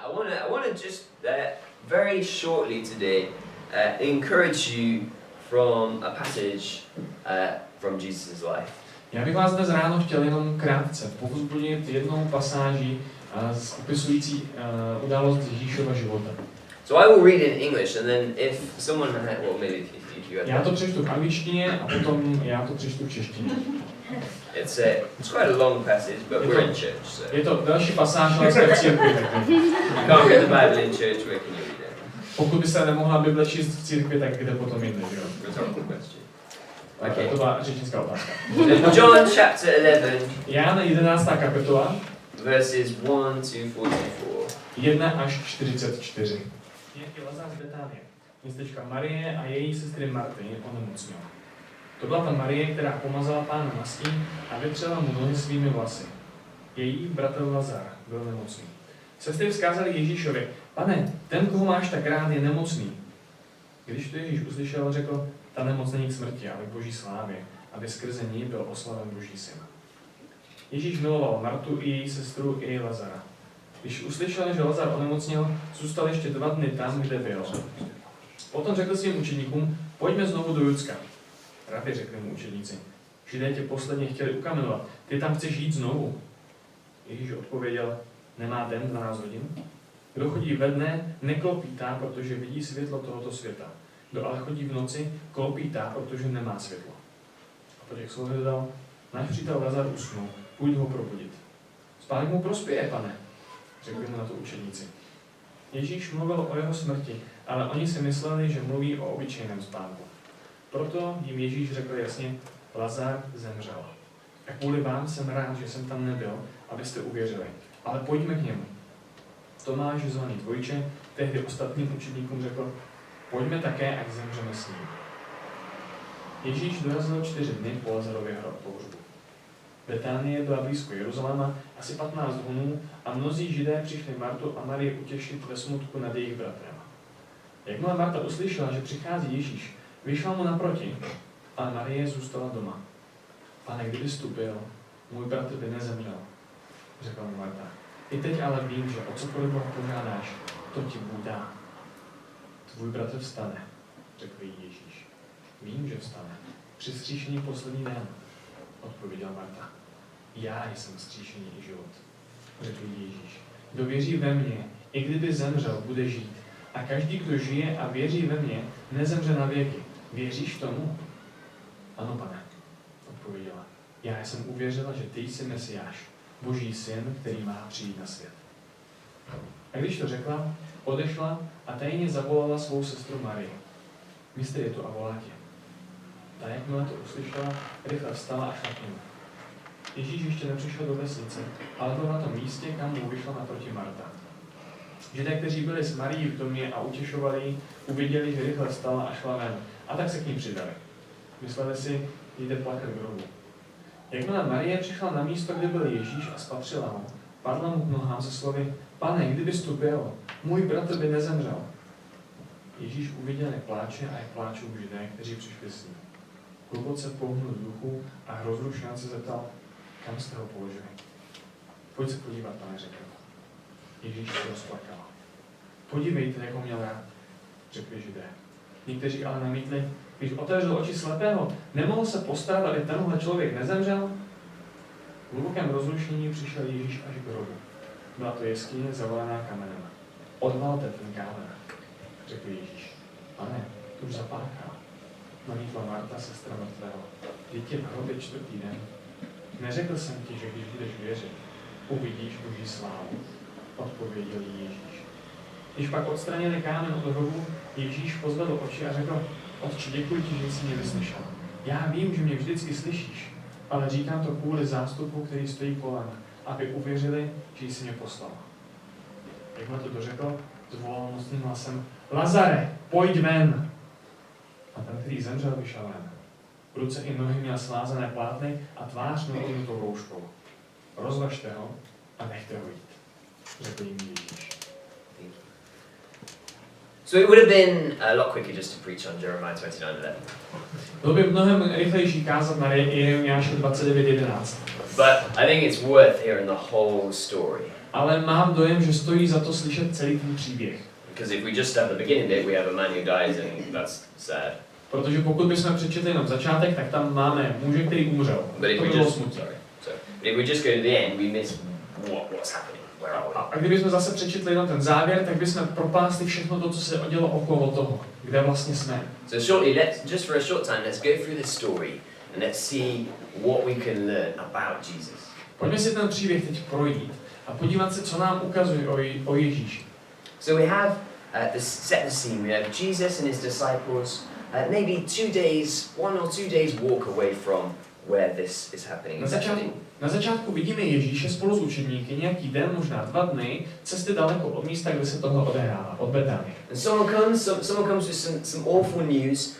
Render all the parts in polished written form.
I want to just very shortly today encourage you from a passage from Jesus' life. Já bych vás dnes ráno chtěl jenom krátce povzbudit jednou pasáží opisující událost Ježíšova života. So I will read in English, and then if someone had, well, maybe if you had. Já to přečtu v angličtině a potom já to přečtu v češtině. It's quite a long passage, but we're in church, so. Je to další pasáž, ale jsme v církvi. You can't get the Bible in church, where can you read it? Pokud by se nemohla Bible číst v církvi, tak kde potom jinde, jo? Rhetorical question. Okay. To byla řečnická otázka. John chapter 11. Jan 11. kapitola. Verses 1 to 44. 1 až 44. Nějaký Lazar z Betánie, městečka Marie a její sestry Marty onemocněl. To byla ta Marie, která pomazala Pána mastí a vytřela mu nohy svými vlasy. Její bratr Lazar byl nemocný. Sestry vzkázali Ježíšovi: Pane, ten, koho máš tak rád, je nemocný. Když to Ježíš uslyšel, řekl: Ta nemoc není k smrti, ale k Boží slávě, aby skrze ní byl oslaven Boží syn. Ježíš miloval Martu i její sestru i Lazara. Když uslyšel, že Lazar onemocněl, zůstal ještě 2 dny tam, kde byl. Potom řekl svým učeníkům: Pojďme znovu do Judska. Rabi, řekli mu učeníci, Židé tě posledně chtěli ukamenovat, ty tam chceš jít znovu. Ježíš odpověděl: Nemá den 12 hodin? Kdo chodí ve dne, neklopítá, protože vidí světlo tohoto světa. Kdo ale chodí v noci, klopítá, protože nemá světlo. A po těch slovech dodal: Náš přítel Lazar usnul, půjď ho probudit. Spánek mu prospěje, pane, řekli mu na to učeníci. Ježíš mluvil o jeho smrti, ale oni si mysleli, že mluví o obyčejném spánku. Proto jim Ježíš řekl jasně: Lazar zemřel. A kvůli vám jsem rád, že jsem tam nebyl, abyste uvěřili. Ale pojďme k němu. Tomáš, zvaný Dvojče, tehdy ostatním učedníkům řekl: Pojďme také, ať zemřeme s ním. Ježíš dorazil 4 dny po Lazarově pohřbu. Betánie byla blízko Jeruzaléma, asi 15 honů, a mnozí Židé přišli Martu a Marii utěšit ve smutku nad jejich bratrem. Jakmile Marta uslyšela, že přichází Ježíš, vyšla mu naproti, ale Marie zůstala doma. Pane, kdybys tu byl, můj bratr by nezemřel, řekla mu Marta. I teď ale vím, že o cokoliv Boha požádáš, to ti Bůh dá. Tvůj bratr vstane, řekl jí Ježíš. Vím, že vstane. Při vzkříšení poslední den, odpověděla Marta. Já jsem vzkříšení i život, řekl jí Ježíš. Kdo věří ve mě, i kdyby zemřel, bude žít. A každý, kdo žije a věří ve mě, nezemře na věky. Věříš tomu? Ano, pane, odpověděla. Já jsem uvěřila, že ty jsi Mesiáš, Boží syn, který má přijít na svět. A když to řekla, odešla a tajně zavolala svou sestru Marii. Mistr je tu a volá tě. Ta, jakmile to uslyšela, rychle vstala a šla k němu. Ježíš ještě nepřišel do vesnice, ale byl na tom místě, kam mu vyšla naproti Marta. Židé, kteří byli s Marií v domě a utěšovali ji, uviděli, že rychle vstala a šla ven, a tak se k ní přidali. Mysleli si, jde plakat k hrobu. Jakmile Marie přišla na místo, kde byl Ježíš, a spatřila ho, padla mu k nohám se slovy: Pane, kdybys tu byl, můj bratr by nezemřel. Ježíš uviděl, jak pláče a jak pláčou Židé, kteří přišli s ním. Hluboce pohnul v duchu a rozrušeně se zeptal: Kam jste ho položili? Pojď se podívat, pane, řekl. Ježíš se rozplakal. Podívejte, jak ho měl rád, řekli Židé. Někteří ale namítli: Když otevřel oči slepého, nemohl se postarat, aby tenhle člověk nezemřel? V hlubokém rozrušení přišel Ježíš až k hrobu. Byla to jeskyně zavalená kamenem. Odvalte ten kámen, řekl Ježíš. Pane, to už zapáchal. Namítla Marta, sestra mrtvého. Vždyť je v hrobě 4. den. Neřekl jsem ti, že když budeš věřit, uvidíš Boží slávu, odpověděl jí Ježíš. Když pak odstranili kámen od hrobu, Ježíš pozvedl oči a řekl: Otče, děkuji ti, že jsi mě vyslyšel. Já vím, že mě vždycky slyšíš, ale říkám to kvůli zástupu, který stojí kolem, aby uvěřili, že jsi mě poslal. Jakmile to dořekl, zvolal mocným hlasem: Lazare, pojď ven! A ten, který zemřel, vyšel ven. V ruce i nohy měl svázané plátny a tvář měl odnutou rouškou. Rozvažte ho a nechte ho jít, řekl jim Ježíš. So it would have been a lot quicker just to preach on Jeremiah 29:11. Bylo by mnohem rychlejší kázat na Jeremiáše 29:11. But I think it's worth hearing the whole story. Ale mám dojem, že stojí za to slyšet celý ten příběh. Because if we just have the beginning bit, we have a man who dies and that's sad. Protože pokud bychom přečetli jenom začátek, tak tam máme muže, který umřel. But if To we bylo just, smutné. but if we just go to the end, we miss what's happening. Where are we? A kdybychom zase přečetli jenom ten závěr, tak bychom propásli všechno to, co se dělo okolo toho, kde vlastně jsme. So shortly, just for a short time, let's go through this story and let's see what we can learn about Jesus. Pojďme si ten příběh teď projít a podívat se, co nám ukazuje o Ježíši. So we have set the scene. We have Jesus and his disciples, maybe 2 days, 1 or 2 days walk away from where this is happening. Na začátku vidíme Ježíše spolu s učedníky nějaký den, možná 2 dny, cesty daleko od místa, kde se tohle odehrává, od Betánie. And someone comes with some awful news.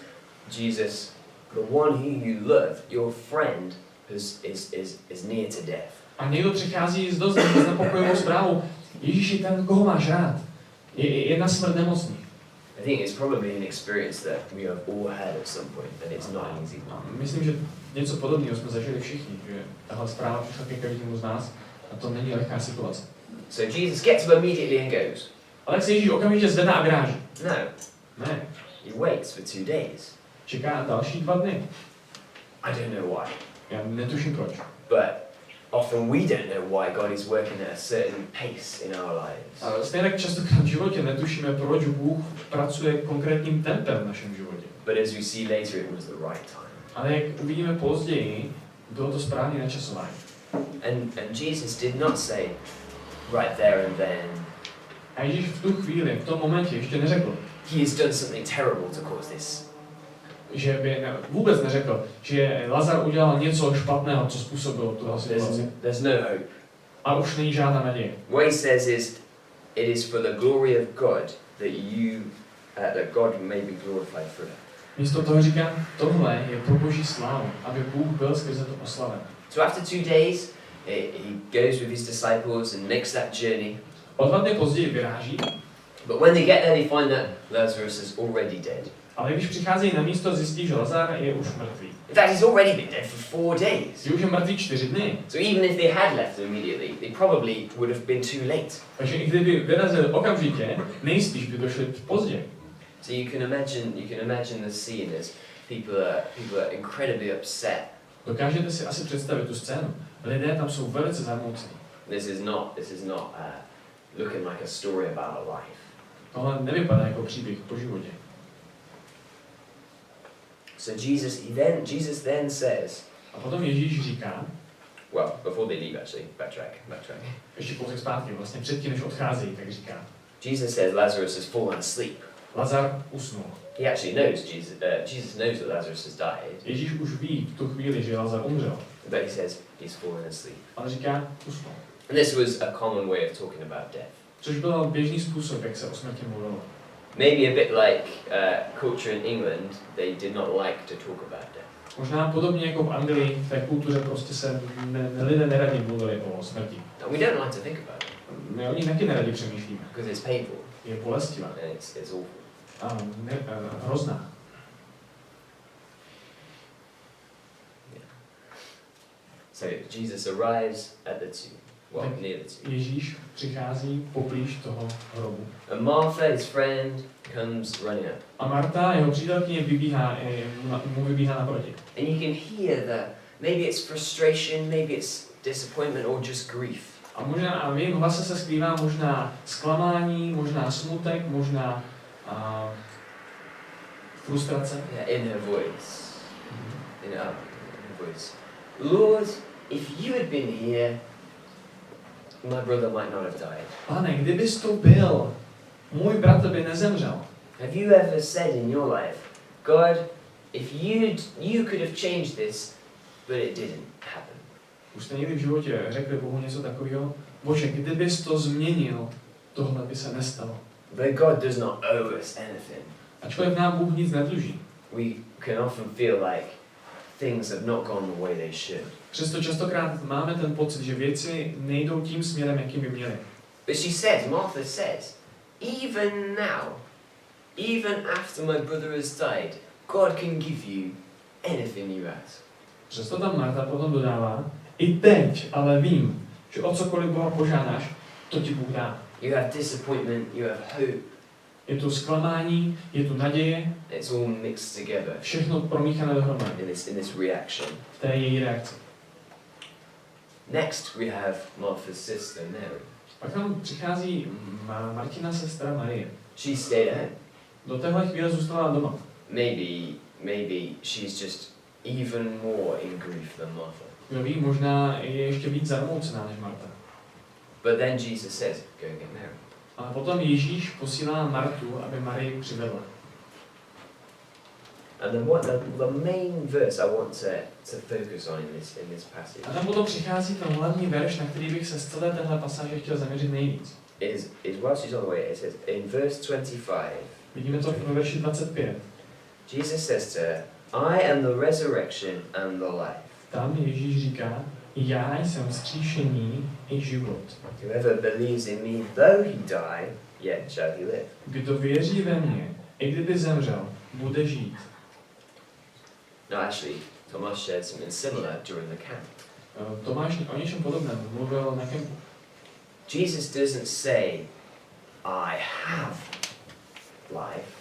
Jesus, the one who you love, your friend, is near to death. A někdo přichází s dost znepokojivou zprávou. Ježíši, ten, koho máš rád, je na smrt nemocný. I think it's probably an experience that we have all had at some point, and it's not an easy one. Myslím, že něco podobného jsme zažili všichni, že tahle zpráva přišla ke každému z nás a to není lehká situace. So Jesus gets up immediately and goes. Ale se Ježíš okamžitě zvedá a vyráží. No, Ne, he waits for 2 days. čeká další 2 dny. I don't know why, Já netuším proč. but often we don't know why God is working at a certain pace in our lives. Ale stejně tak častokrát v životě netušíme, proč Bůh pracuje konkrétním tempem v našem životě. But as we see later, it was the right time. Ale jak uvidíme později, bylo to správné načasování. And Jesus did not say, right there and then, A Ježíš v tu chvíli, v tom momentě ještě neřekl, he has done something terrible to cause this. že by vůbec neřekl, že Lazar udělal něco špatného, co způsobilo tuhle situaci. There's no hope. A už není žádná naděje. What he says is, it is for the glory of God that God may be glorified through it. Místo toho říká, tohle je pro Boží slávu, aby Bůh byl skrze to oslaven. So after 2 days, he goes with his disciples and makes that journey. O 2 dny později vyráží, But when they get there, they find that Lazarus is already dead. ale když přicházejí na místo, zjistí, že Lazar je už mrtvý. In fact, he's already been dead for 4 days. Je už mrtvý 4 dny. So even if they had left immediately, they probably would have been too late. Takže i kdyby vyrazili okamžitě, nejspíš by došli pozdě. So you can imagine the scene as people are incredibly upset. Dokážete si asi představit tu scénu. Lidé tam jsou velice zarmoucení. This is not looking like a story about a life. Tohle nevypadá jako příběh po životě. So Jesus then says, A potom Ježíš říká, well, before they leave actually, backtrack. ještě kousek zpátky, vlastně předtím, než odcházejí, tak říká, Jesus says Lazarus has fallen asleep. Lazar usnul. He actually knows Jesus knows that Lazarus has died, Ježíš už ví v tu chvíli, že Lazar umřel, but he says he's fallen asleep. ale říká, usnul. And this was a common way of talking about death. Což byl běžný způsob, jak se o smrti mluvilo. Maybe a bit like culture in England, they did not like to talk about death. Možná podobně jako v Anglii, v té kultuře prostě se lidé neradi mluvili o smrti. And we don't like to think about it My o ní taky neradi přemýšlíme. because it's painful Je bolestivá and it's awful. a hrozná. So Jesus arrives at the tomb, well, near the tomb. Ježíš přichází poblíž toho hrobu. And Martha, his friend, comes running up. A Marta, jeho přítelkyně, mu vybíhá naproti. And you can hear maybe it's frustration, maybe it's disappointment or just grief. A možná v jejím hlase se skrývá možná zklamání, možná smutek, možná frustrace. Yeah, in her voice. In her voice. Lord, if you had been here, my brother might not have died. Pane, kdybys tu byl, můj bratr by nezemřel. Have you ever said in your life, God, if you could have changed this, but it didn't happen? Už jste někdy v životě řekli Bohu něco takového? Bože, kdybys to změnil, tohle by se nestalo. But God does not owe us anything. Ačkoliv nám Bůh nic nedluží. We can often feel like things have not gone the way they should. Přesto častokrát máme ten pocit, že věci nejdou tím směrem, jakým by měly. But Martha says, even now, even after my brother has died, God can give you anything you ask. Přesto tam Marta potom dodává, i teď ale vím, že o cokoliv Boha požádáš, to ti Bůh dá. You have disappointment, you have hope. Je tu zklamání, je tu naděje, It's all mixed together všechno promíchané dohromady in this reaction. v té její reakci. Next we have Martha's sister Mary. Pak tam přichází Martina sestra Marie. She stayed at home. Do téhle chvíle zůstala doma. Maybe she's just even more in grief than Martha. Kdo ví, možná je ještě víc zarmoucená než Marta. But then Jesus says, go and get Mary. Ale potom Ježíš posílá Martu, aby Marii přivedla. And then the main verse I want to focus on in this passage A tam potom přichází ten hlavní verš, na který bych se z celé téhle pasáže chtěl zaměřit nejvíc. is while she's on the way, it says in verse 25, Vidíme to v verši 25. Jesus says to her, I am the resurrection and the life. Tam Ježíš říká, já jsem vzkříšení i život. Whoever believes in me, though he die, yet shall he live. Kdo věří ve mě, i kdyby zemřel, bude žít. Now actually, Thomas shared something similar during the camp. Tomáš o něčem podobném mluvil na kempu. Jesus doesn't say, I have life.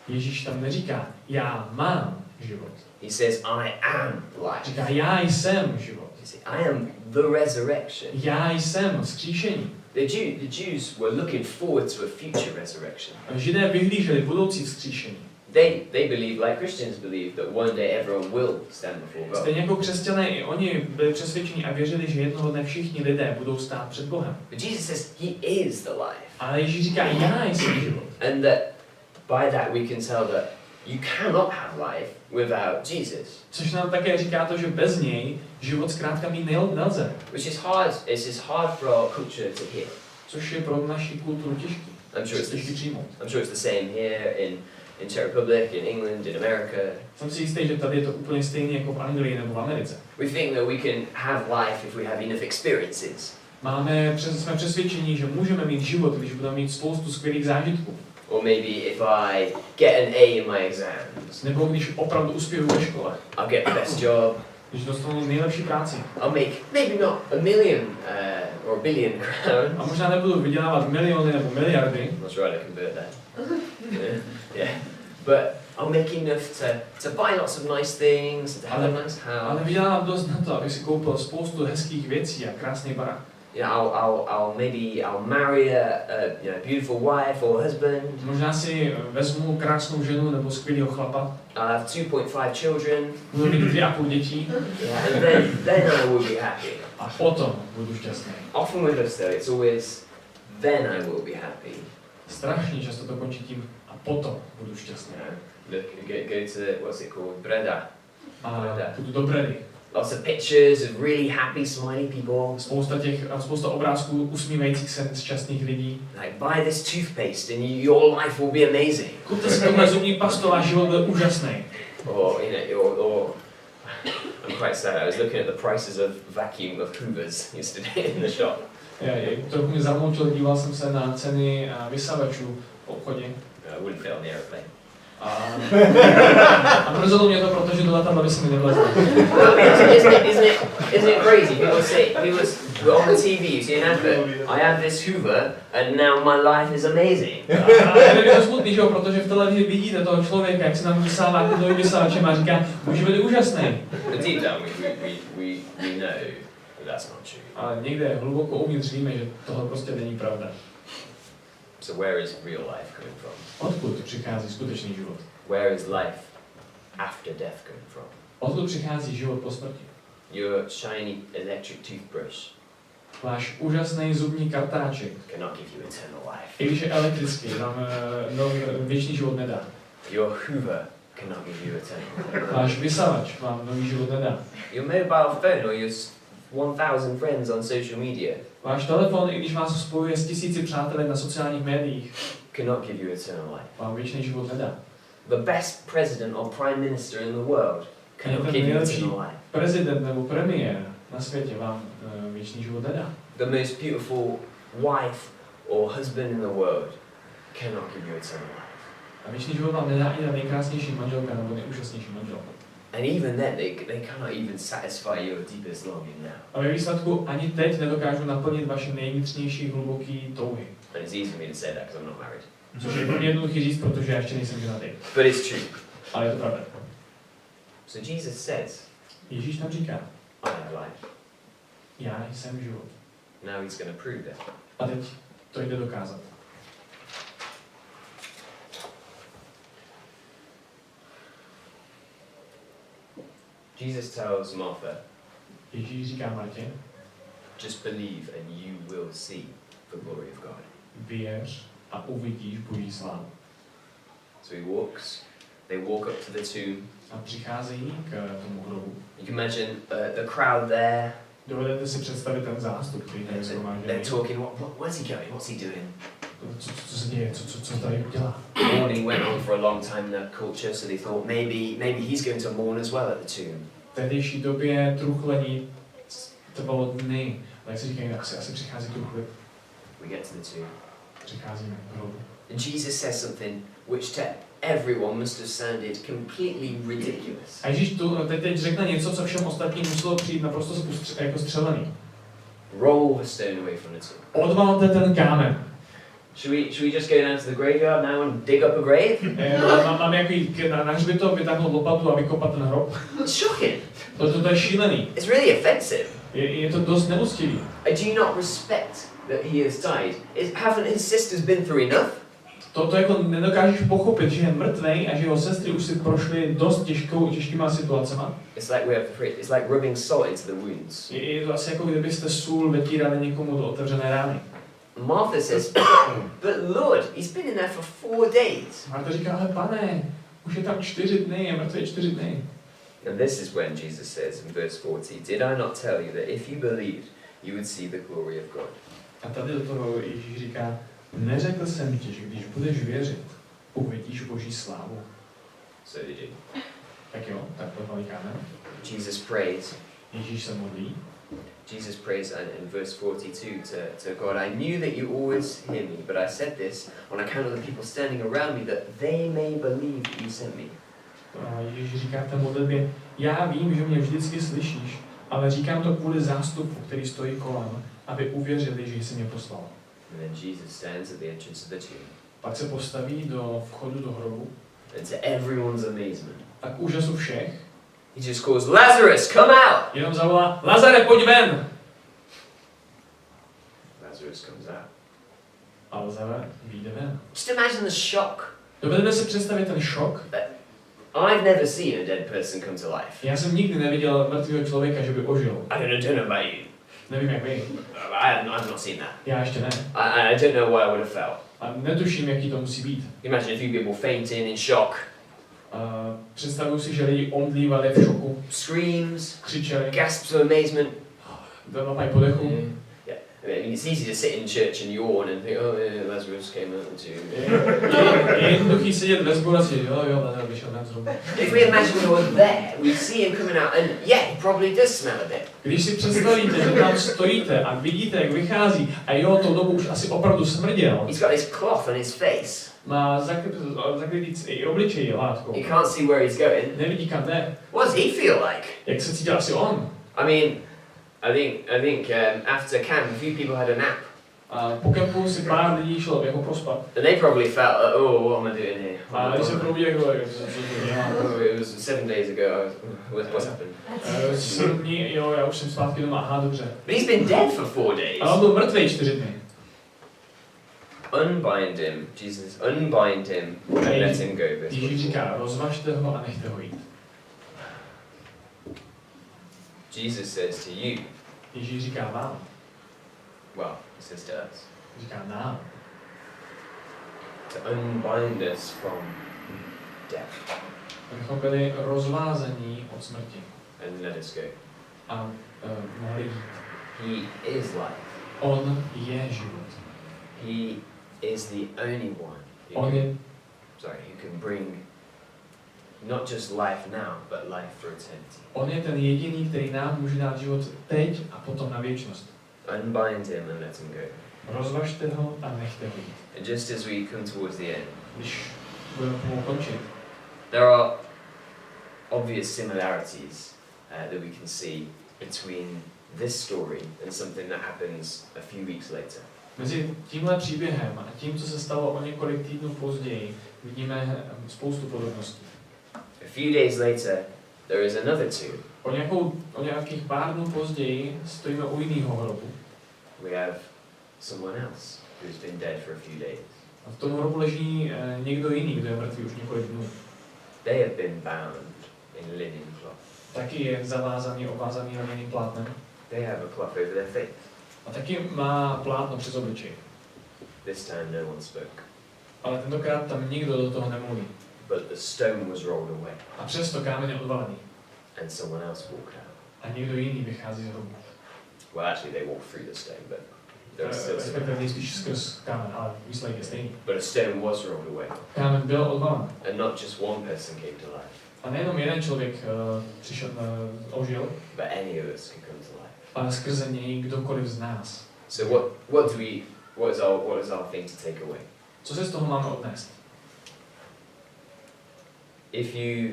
Ježíš tam neříká, já mám život. He says, I am life. Říká, já jsem život. You see, I am the resurrection. Já jsem vzkříšení. The Jews were looking forward to a future resurrection. Židé vyhlíželi budoucí vzkříšení. They believe, like Christians believe, that one day everyone will stand before God. Stejně jako křesťané, i oni byli přesvědčeni a věřili, že jednoho dne všichni lidé budou stát před Bohem. But Jesus says he is the life. Ale Ježíš říká, já jsem život. And that by that we can tell that you cannot have life without Jesus. Což nám také říká to, že bez něj život zkrátka mít nelze. Which is hard, it's hard for our culture to hear. Což je pro naši kulturu těžký. Těžký přijmout. I'm sure it's the same here in Czech Republic, in England, in America. Jsem si jistý, že tady je to úplně stejné jako v Anglii nebo v Americe. We think that we can have life if we have enough experiences. Jsme přesvědčení, že můžeme mít život, když budeme mít spoustu skvělých zážitků. Or maybe if I get an A in my exams. Nebo když opravdu uspěju ve škole. I'll get the best job. Když dostanu nejlepší práci. I'll make maybe not a million or a billion crowns. A možná nebudu vydělávat miliony nebo miliardy. I'm not sure how to convert that. yeah. But I'll make enough to buy lots of nice things, to have a nice house. Ale vydělám dost na to, abych si koupil spoustu hezkých věcí a krásný barák. You know, I'll marry a beautiful wife or husband. Možná si vezmu krásnou ženu nebo skvělého chlapa. I'll have 2.5 children. Budu mít 2,5 dětí. Yeah, and then I will be happy. A potom budu šťastný. Often with us though, it's always then I will be happy. Strašně často to končí tím a potom budu šťastný. Look, go to what's it called, Breda. A půjdu do Bredy. Lots of pictures of really happy, smiley people. Spousta obrázků usmívajících se šťastných lidí. Like buy this toothpaste and your life will be amazing. Kupte si tohle zubní pastu, váš život byl úžasný. Or or I'm quite sad. I was looking at the prices of hoovers yesterday in the shop. Trochu mě zamoutil, díval jsem se na ceny vysavačů v obchodě. I wouldn't fit on the airplane. A mrzelo mě to, protože do letadla by se mi nevlezlo. Isn't it crazy? People say, on the TV, you see an advert, I have this Hoover and now my life is amazing. A je to smutný, že jo, protože v televizi vidíte toho člověka, jak se nám vysává tím novým vysavačem a říká, může být úžasný. But deep down we know that that's not true. Ale někde hluboko uvnitř víme, že tohle prostě není pravda. So where is real life coming from? Odkud přichází skutečný život? Where is life after death coming from? Odkud přichází život po smrti? Your shiny electric toothbrush Váš úžasný zubní kartáček, cannot give you eternal life. i když je elektrický, vám věčný život nedá. Your Hoover cannot give you eternal life. Váš vysavač vám nový život nedá. Your mobile phone or your 1000 friends on social media Váš telefon, i když vás spojuje s 1000 přáteli na sociálních médiích, cannot give you eternal life. vám věčný život nedá. The best president or prime minister in the world cannot give you eternal life. Prezident nebo premiér na světě vám věčný život nedá. The most beautiful wife or husband in the world cannot give you eternal life. A věčný život vám nedá ani ta nejkrásnější manželka nebo nejúžasnější manželka. And even then, they cannot even satisfy your deepest longing now. A ve výsledku ani teď nedokážu naplnit vaše nejvnitřnější hluboký touhy. And it's easy for me to say that because I'm not married. Což je pro mě jednoduchý říct, protože já ještě nejsem ženatý. But it's true. Ale je to pravda. So Jesus says, Ježíš tam říká, I have life. já jsem život. Now he's going to prove that. A teď to jde dokázat. Jesus tells Martha, Ježíš říká Martě, just believe and you will see the glory of God. věř a uvidíš Boží slávu. So he walks, they walk up to the tomb. A přicházejí k tomu hrobu. You can imagine the crowd there. Dovedete si představit ten zástup, který tady shromážděný. They're talking, where's he going? What's he doing? Co se děje? Co tady udělá? Mourning went on for a long time in that culture, so they thought maybe he's going to mourn as well at the tomb. V tehdejší době truchlení trvalo dny, ale jak si říkají, asi přichází truchlit. We get to the tomb. Přicházíme k hrobu. And Jesus says something which to everyone must have sounded completely ridiculous. A Ježíš teď řekne něco, co všem ostatním muselo přijít naprosto jako střelený. Roll the stone away from the tomb. Odvalte ten kámen. Should we just go down to the graveyard now and dig up a grave? Mám jako jít na hřbitov, vytáhnout lopatu a vykopat ten hrob. It's shocking. To je šílený. It's really offensive. Je to dost neúctivý. Do you not respect that he has died? Haven't his sisters been through enough? To jako nedokážeš pochopit, že je mrtvej a že jeho sestry už si prošly dost těžkýma situacema. It's like rubbing salt into the wounds. Je to asi jako kdybyste sůl vytírali někomu do otevřené rány. Martha says, but Lord, he's been in there for 4 days. Marta říká, ale pane, už je tam 4 dny, je mrtvý 4 dny. And this is when Jesus says in verse 40, did I not tell you that if you believed, you would see the glory of God? A tady do toho Ježíš říká, neřekl jsem ti, že když budeš věřit, uvidíš Boží slávu. So did you. Tak jo, tak to kámen. Jesus prays. Ježíš se modlí. Jesus prays in verse 42 to God, I knew that you always hear me, but I said this on account of the people standing around me, that they may believe that you sent me. A Ježíš říká v té modlitbě, já vím, že mě vždycky slyšíš, ale říkám to kvůli zástupu, který stojí kolem, aby uvěřili, že jsi mě poslal. And then Jesus stands at the entrance of the tomb. Pak se postaví do vchodu do hrobu. And to everyone's amazement, A k úžasu všech he just calls, Lazarus, come out! jenom zavolá, Lazare, pojď ven! Lazarus comes out. A Lazare vyjde ven. Just imagine the shock. Dovedete si představit ten šok? I've never seen a dead person come to life. Já jsem nikdy neviděl mrtvého člověka, že by ožil. I don't know about you. Nevím jak vy. I've not seen that. Já ještě ne. I don't know what I would have felt. A netuším, jaký to musí být. Imagine a few people fainting in shock. Představuju si, že lidi omdlívali v šoku. Screams, Křičeli. gasps of amazement. Mají podechu. Yeah. I mean, it's easy to sit in church and yawn and think, oh yeah, Lazarus came out too. Je jednoduchý sedět ve sboru a si, jo, Lazar vyšel ven z hrobu. If we imagine we were there, we'd see him coming out and yeah, he probably does smell a bit. Když si představíte, že tam stojíte a vidíte, jak vychází, a jo, tou dobu už asi opravdu smrděl. He's got this cloth on his face. Má zakrytý i obličej látkou. You can't see where he's going. Nevidí kam jde. What does he feel like? Jak se cítil asi on? I mean, I think after camp, a few people had a nap. A po kempu si pár lidí šlo jako prospat. And they probably felt, oh, what am I doing here? A když se probudili, jako, It was 7 days ago. What's happened? 7 dní, jo, já už jsem zpátky doma, aha, dobře. But he's been dead for 4 days. Ale on byl mrtvej 4 dny. Unbind him, Jesus, unbind him and let him go. Ježíš říká, rozvažte ho a nechte ho jít. Jesus says to you, Ježíš říká vám. well, he says to us, Říká nám. to unbind us from death Abychom byli rozvázaní od smrti. and let us go. A mohli jít. He is life. On je život. He is the only one On je, who can bring not just life now, but life for eternity. on je ten jediný, který nám může dát život teď a potom na věčnost. Unbind him and let him go. Rozvažte ho a nechte ho jít. And just as we come towards the end, Když budeme pomalu končit. There are obvious similarities that we can see between this story and something that happens a few weeks later. Mezi tímhle příběhem a tím, co se stalo o několik týdnů později, vidíme spoustu podobností. A few days later, there is another tomb. O nějakých pár dnů později stojíme u jiného hrobu. We have someone else who's been dead for a few days. A v tom hrobu leží někdo jiný, kdo je mrtvý už několik dnů. They have been bound in linen cloth. Taky je ovázaný lněným plátnem. They have a cloth over their face. A taky má plátno přes obličej. This time no one spoke. Ale tentokrát tam nikdo do toho nemluví. But the stone was rolled away. A přesto kámen je odvalený. And someone else walked out. A někdo jiný vychází z hrobu. Well, actually, they walked through the stone, but there was still Respektive spíš skrz kámen, ale výsledek je stejný. But a stone was rolled away. Kámen byl odvalen. And not just one person came to life. A nejenom jeden člověk ožil, But any of us can come to life. ale skrze něj kdokoliv z nás. So what is our thing to take away? Co se z toho máme odnést? If you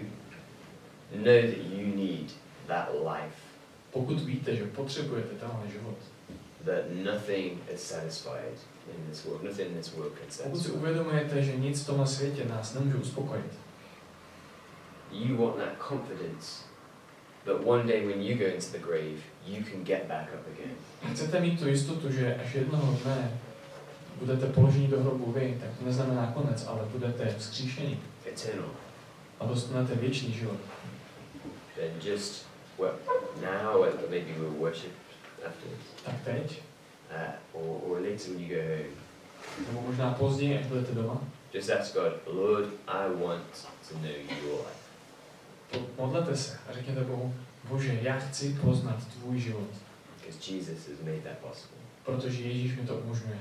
know that you need that life, Pokud víte, že potřebujete tenhle život, that nothing is satisfied in this world, nothing in this world can pokud si satisfy. uvědomujete, že nic v tomhle světě nás nemůže uspokojit, You want that confidence that one day when you go into the grave, you can get back up again. chcete mít tu jistotu, že až jednoho dne budete položeni do hrobu vy, tak to neznamená konec, ale budete vzkříšeni Eternal. a dostanete věčný život. Then just, well, now, maybe we'll worship afterwards. Tak teď, Or later when you go home, nebo možná později, až budete doma, just ask God, Lord, I want to know your life. modlete se a řekněte Bohu, Bože, já chci poznat tvůj život, Because Jesus has made that possible. protože Ježíš mi to umožňuje.